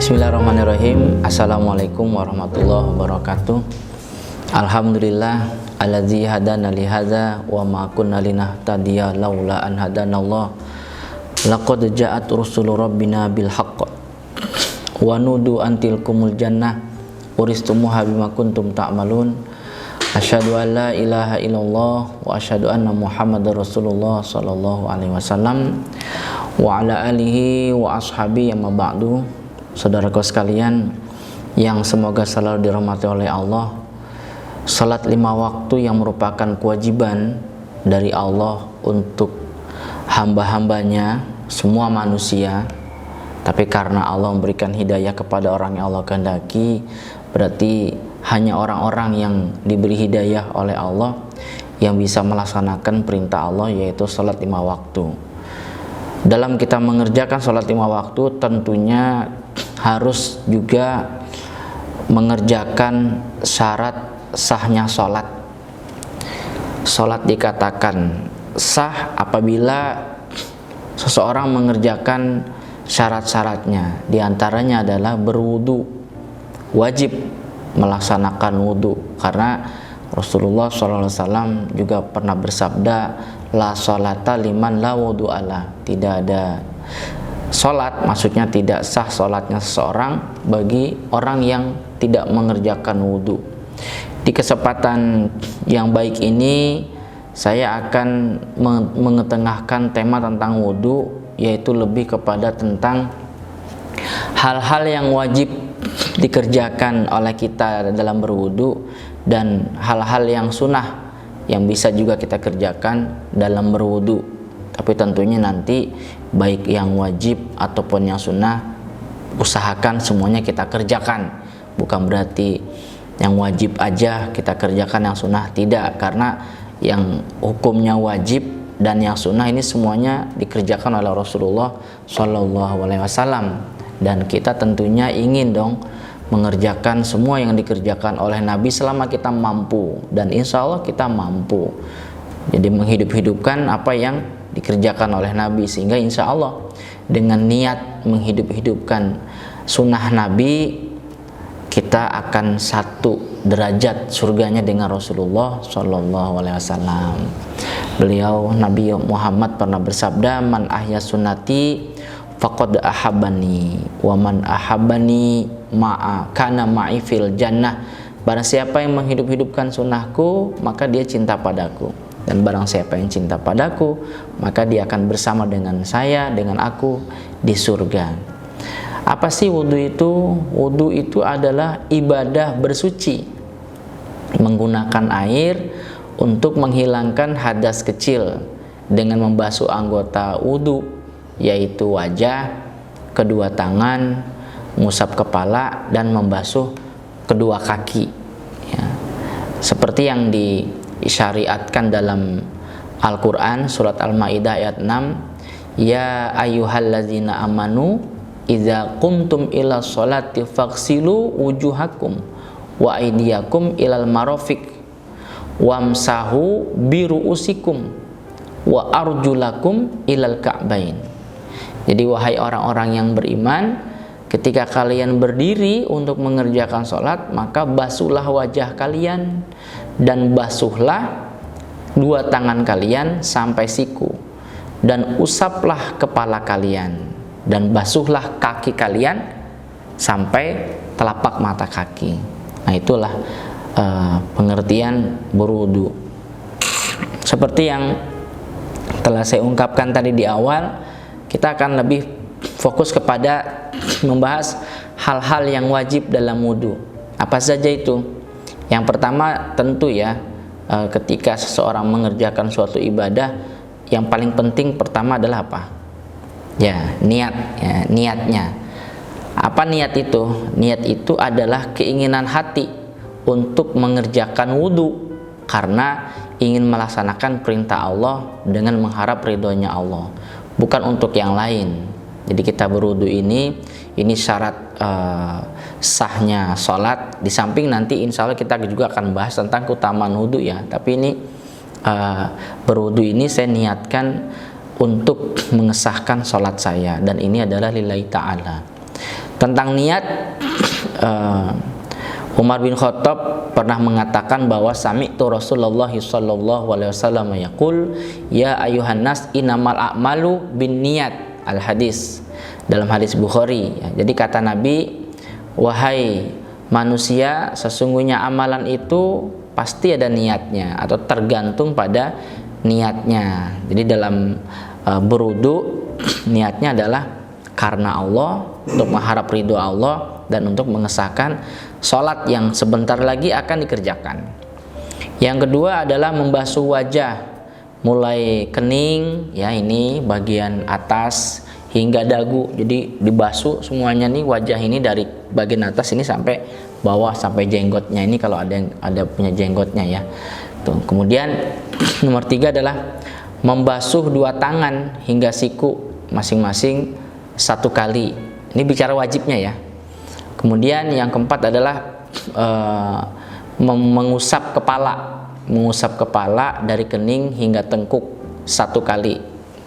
Bismillahirrahmanirrahim. Assalamualaikum warahmatullahi wabarakatuh. Alhamdulillah alladzi hadana li hadza wa ma kunna linahtadiya laula an hadanallah. Laqad ja'at rusulu rabbina bil haqq wa nudu antilkumul jannah uristumuha bima kuntum ta'malun. Asyhadu an la ilaha illallah wa asyhadu anna Muhammadar Rasulullah sallallahu alaihi wasallam wa ala alihi wa ashabihi amma ba'du. Saudaraku sekalian yang semoga selalu dirahmati oleh Allah, salat 5 waktu yang merupakan kewajiban dari Allah untuk hamba-hambanya, semua manusia. Tapi karena Allah memberikan hidayah kepada orang yang Allah kehendaki, berarti hanya orang-orang yang diberi hidayah oleh Allah yang bisa melaksanakan perintah Allah, yaitu salat 5 waktu. Dalam kita mengerjakan salat 5 waktu tentunya harus juga mengerjakan syarat sahnya salat. Salat dikatakan sah apabila seseorang mengerjakan syarat-syaratnya. Di antaranya adalah berwudu, wajib melaksanakan wudu, karena Rasulullah SAW juga pernah bersabda, la sholata liman la wudu'ala. Tidak ada sholat, maksudnya tidak sah sholatnya seseorang bagi orang yang tidak mengerjakan wudu. Di kesempatan yang baik ini saya akan mengetengahkan tema tentang wudu, yaitu lebih kepada tentang hal-hal yang wajib dikerjakan oleh kita dalam berwudu dan hal-hal yang sunnah yang bisa juga kita kerjakan dalam berwudu. Tapi tentunya nanti baik yang wajib ataupun yang sunnah usahakan semuanya kita kerjakan. Bukan berarti yang wajib aja kita kerjakan, yang sunnah tidak, karena yang hukumnya wajib dan yang sunnah ini semuanya dikerjakan oleh Rasulullah SAW. Dan kita tentunya ingin dong mengerjakan semua yang dikerjakan oleh Nabi selama kita mampu, dan insya Allah kita mampu. Jadi menghidup-hidupkan apa yang dikerjakan oleh Nabi, sehingga insya Allah dengan niat menghidup-hidupkan sunnah Nabi, kita akan satu derajat surganya dengan Rasulullah SAW. Beliau Nabi Muhammad pernah bersabda, man ahya sunnati faqad ahabbani wa man ahabbani ma'a kana ma'i fil jannah. Barang siapa yang menghidup-hidupkan sunnahku, maka dia cinta padaku, dan barang siapa yang cinta padaku, maka dia akan bersama dengan saya, dengan aku di surga. Apa sih wudu itu? Wudu itu adalah ibadah bersuci, menggunakan air untuk menghilangkan hadas kecil dengan membasuh anggota wudu, yaitu wajah, kedua tangan, mengusap kepala, dan membasuh kedua kaki ya. Seperti yang disyariatkan dalam Al-Quran surat Al-Ma'idah ayat 6, ya ayyuhallazina amanu idza qumtum ila sholati faghsilu wujuhakum wa aydiyakum ilal marafiq wamsahu biru'usikum wa arjulakum ilal ka'bain. Jadi wahai orang-orang yang beriman, ketika kalian berdiri untuk mengerjakan sholat, maka basuhlah wajah kalian dan basuhlah dua tangan kalian sampai siku, dan usaplah kepala kalian, dan basuhlah kaki kalian sampai telapak mata kaki. Nah, itulah pengertian berwudu. Seperti yang telah saya ungkapkan tadi di awal, kita akan lebih fokus kepada membahas hal-hal yang wajib dalam wudu. Apa saja itu? Yang pertama tentu ya, ketika seseorang mengerjakan suatu ibadah, yang paling penting pertama adalah apa? Ya, niat ya, niatnya. Apa niat itu? Niat itu adalah keinginan hati untuk mengerjakan wudu karena ingin melaksanakan perintah Allah dengan mengharap ridhonya Allah, bukan untuk yang lain. Jadi kita berwudu ini syarat sahnya sholat. Di samping nanti insya Allah kita juga akan bahas tentang keutamaan wudu ya. Tapi ini berwudu ini saya niatkan untuk mengesahkan sholat saya, dan ini adalah lillahi ta'ala. Tentang niat, Umar bin Khattab pernah mengatakan bahwa sami'tu Rasulullah sallallahu alaihi wasallam yaqul ya ayuhan nas innamal a'malu binniyat, al hadis, dalam hadis Bukhari ya. Jadi kata Nabi, wahai manusia, sesungguhnya amalan itu pasti ada niatnya atau tergantung pada niatnya. Jadi dalam berwudu niatnya adalah karena Allah, untuk mengharap ridho Allah dan untuk mengesahkan sholat yang sebentar lagi akan dikerjakan. Yang kedua adalah membasuh wajah, mulai kening ya, ini bagian atas hingga dagu. Jadi dibasuh semuanya nih, wajah ini dari bagian atas ini sampai bawah, sampai jenggotnya ini kalau ada punya jenggotnya ya. Tuh. Kemudian nomor 3 adalah membasuh 2 tangan hingga siku masing-masing 1 kali. Ini bicara wajibnya ya. Kemudian yang keempat adalah mengusap kepala dari kening hingga tengkuk 1 kali.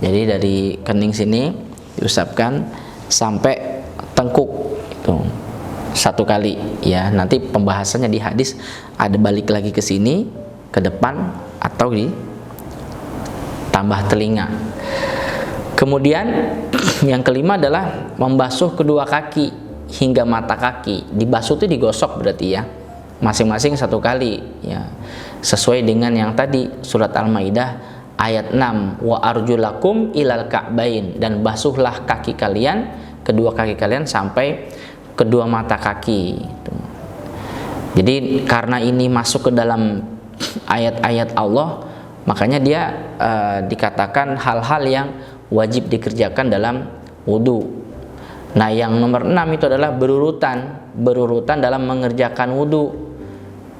Jadi dari kening sini diusapkan sampai tengkuk itu 1 kali ya. Nanti pembahasannya di hadis ada balik lagi ke sini, ke depan, atau di tambah telinga. Kemudian yang kelima adalah membasuh kedua kaki hingga mata kaki. Dibasuh itu digosok berarti ya, masing-masing 1 kali ya, sesuai dengan yang tadi surat Al-Maidah ayat 6, wa arjulakum ilal ka'bain, dan basuhlah kaki kalian, kedua kaki kalian sampai kedua mata kaki. Jadi karena ini masuk ke dalam ayat-ayat Allah, makanya dia dikatakan hal-hal yang wajib dikerjakan dalam wudu. Nah, yang nomor 6 itu adalah berurutan dalam mengerjakan wudu.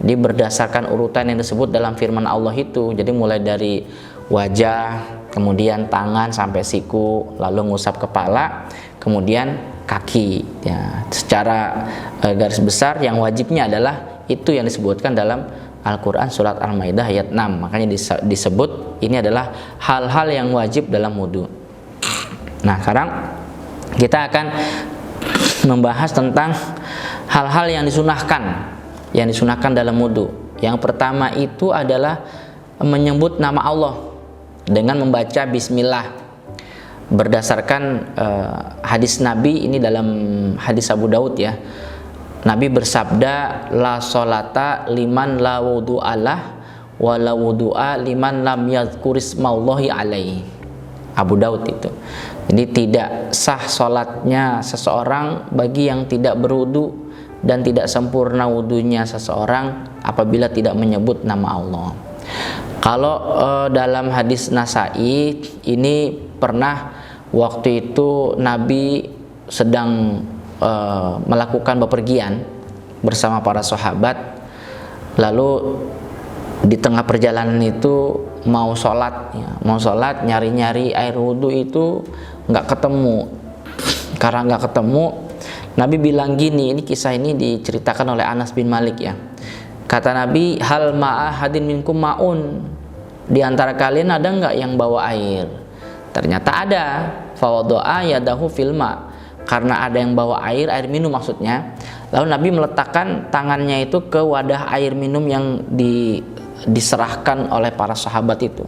Dia berdasarkan urutan yang disebut dalam firman Allah itu. Jadi mulai dari wajah, kemudian tangan sampai siku, lalu ngusap kepala, kemudian kaki ya. Secara garis besar yang wajibnya adalah itu yang disebutkan dalam Al-Quran surat Al-Maidah ayat 6. Makanya disebut ini adalah hal-hal yang wajib dalam wudu. Nah, sekarang kita akan membahas tentang hal-hal yang disunahkan dalam wudu. Yang pertama itu adalah menyebut nama Allah dengan membaca bismillah. Berdasarkan hadis Nabi, ini dalam hadis Abu Daud ya. Nabi bersabda, la sholata liman la wudu'alah wa la wudu'a liman lam yadhkurismallahi alaihi. Abu Daud itu. Jadi tidak sah sholatnya seseorang bagi yang tidak berwudu, dan tidak sempurna wudunya seseorang apabila tidak menyebut nama Allah. Kalau dalam hadis Nasai ini pernah waktu itu Nabi sedang melakukan bepergian bersama para sahabat, lalu di tengah perjalanan itu mau sholat nyari-nyari air wudhu itu nggak ketemu. Karena nggak ketemu, Nabi bilang gini, ini kisah ini diceritakan oleh Anas bin Malik ya. Kata Nabi, hal ma'ahadin minkum ma'un, di antara kalian ada nggak yang bawa air? Ternyata ada. Fawado'a yadahu filma, karena ada yang bawa air minum maksudnya. Lalu Nabi meletakkan tangannya itu ke wadah air minum yang diserahkan oleh para sahabat itu,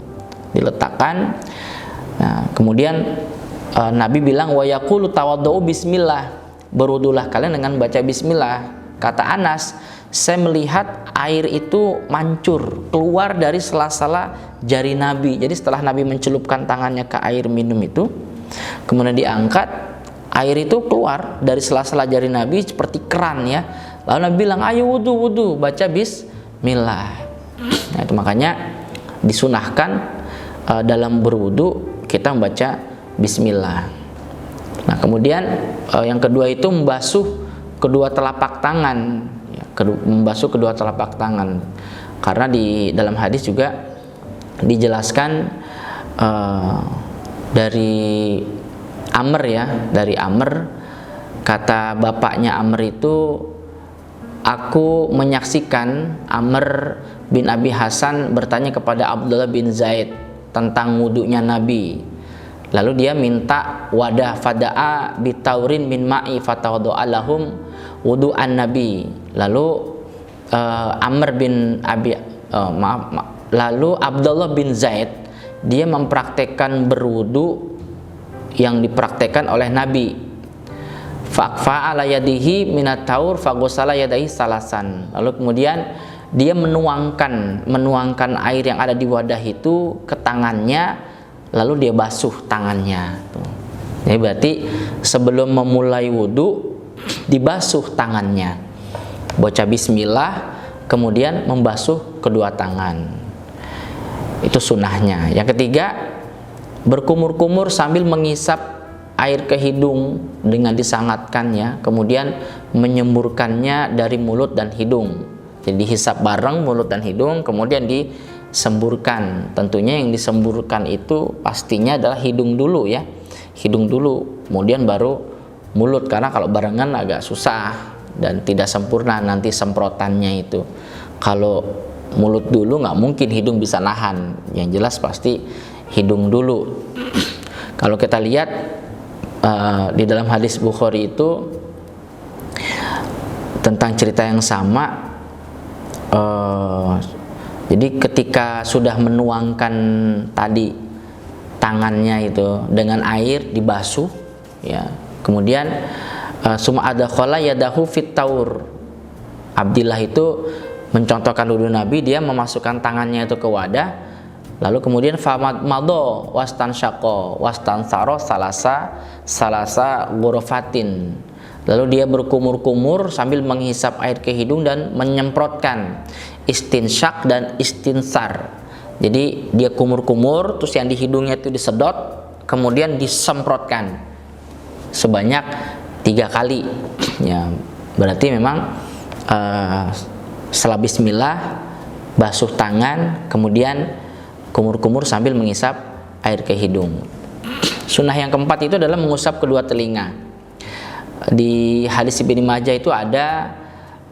diletakkan. Nah, kemudian Nabi bilang, wa yaqulu tawaddu bismillah, berwudulah kalian dengan baca bismillah. Kata Anas, saya melihat air itu mancur keluar dari sela-sela jari Nabi. Jadi setelah Nabi mencelupkan tangannya ke air minum itu, kemudian diangkat, air itu keluar dari sela-sela jari Nabi seperti keran ya. Lalu Nabi bilang, ayo wudu, baca bismillah. Nah, itu makanya disunahkan dalam berwudu kita membaca bismillah. Nah, kemudian yang kedua itu membasuh kedua telapak tangan ya, membasuh kedua telapak tangan, karena di dalam hadis juga dijelaskan dari Amr ya, dari Amr, kata bapaknya Amr itu, aku menyaksikan Amr bin Abi Hasan bertanya kepada Abdullah bin Zaid tentang wudunya Nabi. Lalu dia minta wadah, fada'a bitaurin min ma'i fatawadda'a lahum wudu'an nabi. Lalu lalu Abdullah bin Zaid dia mempraktekkan berwudu yang dipraktekkan oleh Nabi. Fa'ala yadihi minat taur fagosala yadaihi salasan. Lalu kemudian dia menuangkan air yang ada di wadah itu ke tangannya, lalu dia basuh tangannya. Jadi berarti sebelum memulai wudu dibasuh tangannya, baca bismillah, kemudian membasuh kedua tangan. Itu sunnahnya. Yang ketiga, berkumur-kumur sambil mengisap air ke hidung dengan disangatkannya, kemudian menyemburkannya dari mulut dan hidung. Jadi dihisap bareng mulut dan hidung, kemudian disemburkan. Tentunya yang disemburkan itu pastinya adalah hidung dulu ya, hidung dulu, kemudian baru mulut, karena kalau barengan agak susah dan tidak sempurna nanti semprotannya itu. Kalau mulut dulu nggak mungkin hidung bisa nahan, yang jelas pasti hidung dulu. Kalau kita lihat di dalam hadis Bukhari itu tentang cerita yang sama. Jadi ketika sudah menuangkan tadi tangannya itu dengan air dibasuh ya, kemudian summa adkhala yadahu fit taur. Abdillah itu mencontohkan wudu Nabi, dia memasukkan tangannya itu ke wadah, lalu kemudian famad mado wastan syaqo wastan saro salasa ghurfatin. Lalu dia berkumur-kumur sambil menghisap air ke hidung dan menyemprotkan, istinsyak dan istinsar. Jadi dia kumur-kumur, terus yang di hidungnya itu disedot, kemudian disemprotkan sebanyak 3 kali. Ya, berarti memang setelah bismillah basuh tangan, kemudian kumur-kumur sambil mengisap air ke hidung. Sunnah yang keempat itu adalah mengusap kedua telinga. Di hadis Ibnu Majah itu ada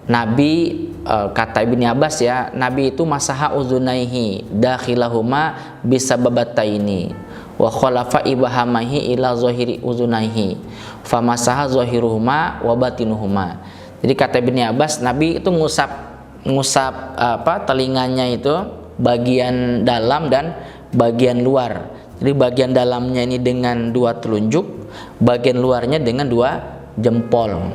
Nabi, kata Ibnu Abbas ya, Nabi itu masaha uzunaihi dakhilahuma bisababataini wa khalafa ibhamaihi ila zahiri uzunaihi famasaha zahiruhuma wa batinuhuma. Jadi kata Ibnu Abbas, Nabi itu ngusap telinganya itu bagian dalam dan bagian luar. Jadi bagian dalamnya ini dengan 2 telunjuk, bagian luarnya dengan 2 jempol.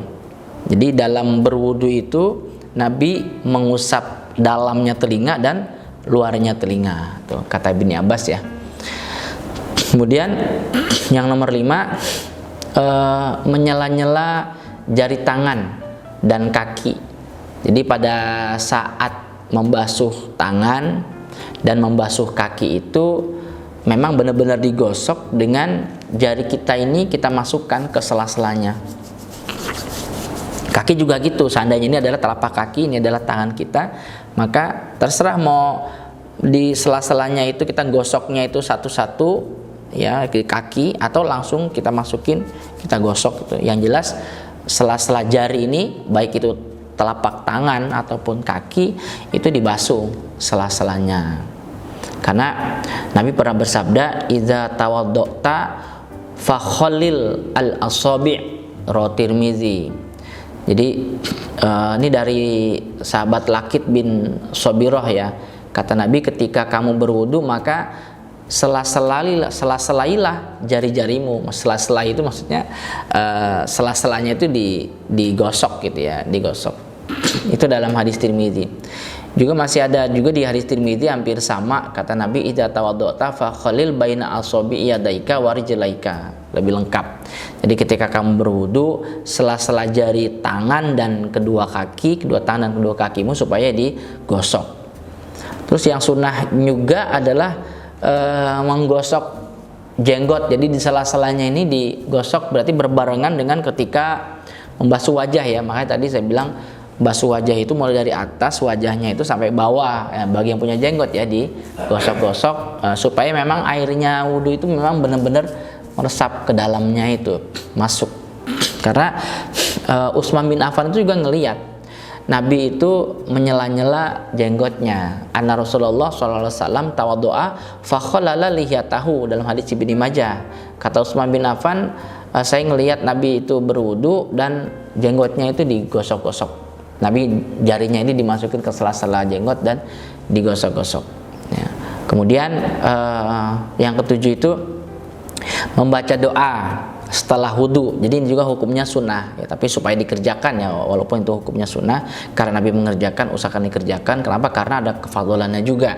Jadi dalam berwudu itu Nabi mengusap dalamnya telinga dan luarnya telinga. Tuh, kata Ibnu Abbas ya. Kemudian yang nomor 5, menyela-nyela jari tangan dan kaki. Jadi pada saat membasuh tangan dan membasuh kaki itu memang benar-benar digosok dengan jari kita ini, kita masukkan ke sela-selanya. Kaki juga gitu, seandainya ini adalah telapak kaki, ini adalah tangan kita, maka terserah mau di sela-selanya itu kita gosoknya itu satu-satu ya kaki, atau langsung kita masukin, kita gosok gitu. Yang jelas sela-sela jari ini, baik itu telapak tangan ataupun kaki, itu dibasuh sela-selanya. Karena Nabi pernah bersabda, "Idza tawadda'ta fa khallil al-asabi'" rawi Tirmizi. Jadi ini dari sahabat Lakit bin Sobirah ya. Kata Nabi, ketika kamu berwudu maka sela-selailah jari-jarimu. Sela-sela itu maksudnya sela-selanya itu digosok gitu ya, digosok. Itu dalam hadis Tirmizi. Juga masih ada juga di hadis Tirmizi hampir sama, kata Nabi, idza tawadda'ta fa khalil baina asabi yadaika wa rijlaika. Lebih lengkap. Jadi ketika kamu berwudu, sela-sela jari tangan dan kedua tangan dan kedua kakimu supaya digosok. Terus yang sunnah juga adalah menggosok jenggot. Jadi di sela-selanya ini digosok, berarti berbarengan dengan ketika membasuh wajah ya. Makanya tadi saya bilang basuh wajah itu mulai dari atas wajahnya itu sampai bawah ya, bagi yang punya jenggot ya, digosok-gosok supaya memang airnya wudu itu memang benar-benar meresap ke dalamnya itu, masuk. Karena Utsman bin Affan itu juga ngelihat Nabi itu menyela-nyela jenggotnya. Anna Rasulullah sallallahu alaihi wasallam tawaddu'a fa khalala lihiyatahu, dalam hadis Ibnu Majah. Kata Utsman bin Affan, saya ngelihat Nabi itu berwudu dan jenggotnya itu digosok-gosok. Nabi jarinya ini dimasukin ke sela-sela jenggot dan digosok-gosok. Ya. Kemudian yang ketujuh itu membaca doa setelah wudu. Jadi ini juga hukumnya sunnah ya, tapi supaya dikerjakan ya, walaupun itu hukumnya sunnah, karena Nabi mengerjakan usahakan dikerjakan. Kenapa? Karena ada kefadhilannya juga.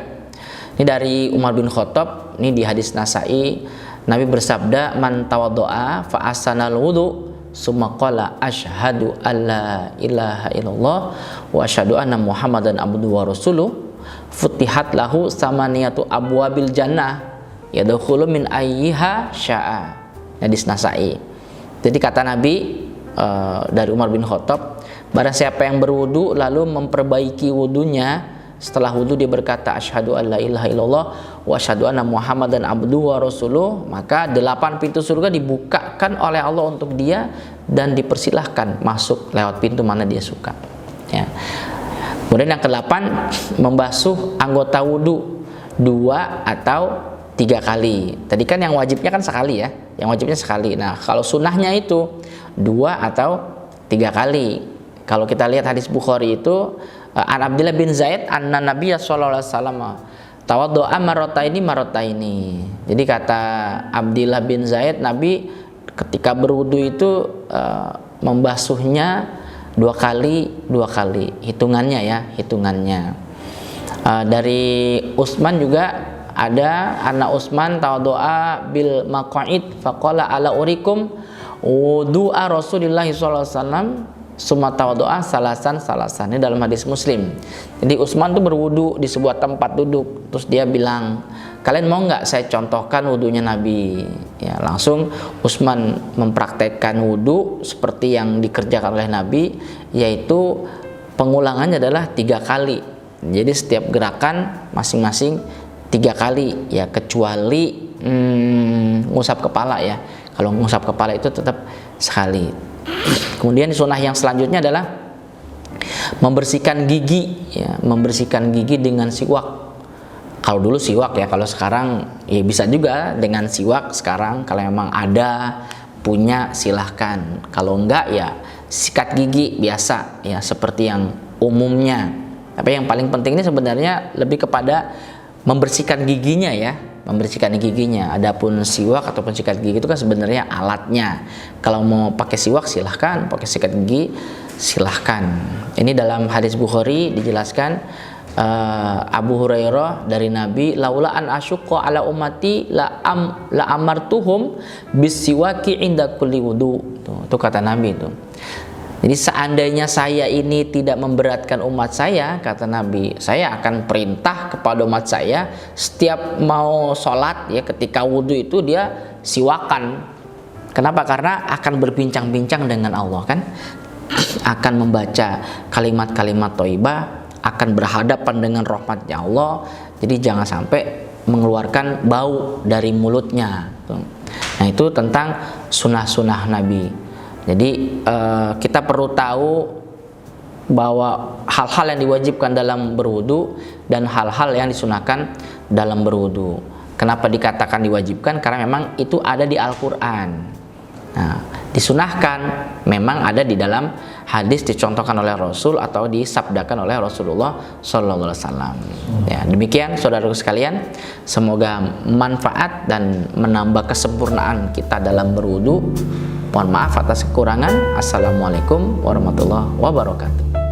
Ini dari Umar bin Khattab, ini di hadis Nasai, Nabi bersabda, man tawaddo'a fa ahsanal wudu summa qala asyhadu alla ilaha illallah wa asyhadu anna muhammadan abduhu wa rasuluh futihat lahu samaniyatu abwabil jannah yadkhulu min ayyiha syaa. Hadis Nasai. Jadi kata Nabi dari Umar bin Khattab, barang siapa yang berwudu lalu memperbaiki wudunya, setelah wudu dia berkata asyhadu alla ilaha illallah wa asyhadu anna muhammadan abduhu wa rasuluh, maka 8 pintu surga dibukakan oleh Allah untuk dia dan dipersilahkan masuk lewat pintu mana dia suka ya. Kemudian yang ke-8, membasuh anggota wudu 2 atau 3 kali. Tadi kan yang wajibnya kan sekali ya, yang wajibnya sekali. Nah, kalau sunnahnya itu 2 atau 3 kali. Kalau kita lihat hadis Bukhari itu, an Abdullah bin Zaid anna Nabiy sallallahu alaihi wasallam tawaddo'a marrataini. Jadi kata Abdullah bin Zaid, Nabi ketika berwudu itu membasuhnya 2 kali, hitungannya ya, hitungannya. Dari Utsman juga ada anak Utsman tawaddo'a bil maq'id faqala ala urikum wudu'a Rasulillah sallallahu alaihi wasallam summa tawaddo'a salasan. Ini dalam hadis Muslim. Jadi Utsman tuh berwudu di sebuah tempat duduk, terus dia bilang, kalian mau nggak saya contohkan wudunya Nabi? Ya, langsung Utsman mempraktekkan wudu seperti yang dikerjakan oleh Nabi, yaitu pengulangannya adalah 3 kali. Jadi setiap gerakan masing-masing 3 kali ya, kecuali ngusap kepala ya. Kalau ngusap kepala itu tetap sekali. Kemudian sunnah yang selanjutnya adalah membersihkan gigi ya, membersihkan gigi dengan siwak. Kalau dulu siwak ya, kalau sekarang ya bisa juga dengan siwak sekarang, kalau memang ada punya silahkan. Kalau enggak ya sikat gigi biasa ya, seperti yang umumnya. Tapi yang paling penting ini sebenarnya lebih kepada membersihkan giginya ya, membersihkan giginya. Adapun siwak ataupun sikat gigi itu kan sebenarnya alatnya. Kalau mau pakai siwak silahkan, pakai sikat gigi silahkan. Ini dalam hadis Bukhari dijelaskan, Abu Hurairah dari Nabi, laula an asyqa ala ummati la amartuhum bisiwaki inda kulli wudu. Itu kata Nabi itu. Jadi seandainya saya ini tidak memberatkan umat saya, kata Nabi, saya akan perintah kepada umat saya setiap mau sholat ya, ketika wudhu itu dia siwakan. Kenapa? Karena akan berbincang-bincang dengan Allah kan, akan membaca kalimat-kalimat thayyibah, akan berhadapan dengan rahmatnya Allah. Jadi jangan sampai mengeluarkan bau dari mulutnya. Nah, itu tentang sunnah-sunnah Nabi. Jadi kita perlu tahu bahwa hal-hal yang diwajibkan dalam berwudu dan hal-hal yang disunahkan dalam berwudu. Kenapa dikatakan diwajibkan? Karena memang itu ada di Al-Quran. Nah, disunahkan memang ada di dalam hadis, dicontohkan oleh Rasul atau disabdakan oleh Rasulullah Sallallahu Alaihi Wasallam. Ya, demikian saudaraku sekalian, semoga manfaat dan menambah kesempurnaan kita dalam berwudu. Mohon maaf atas kekurangan. Assalamualaikum warahmatullahi wabarakatuh.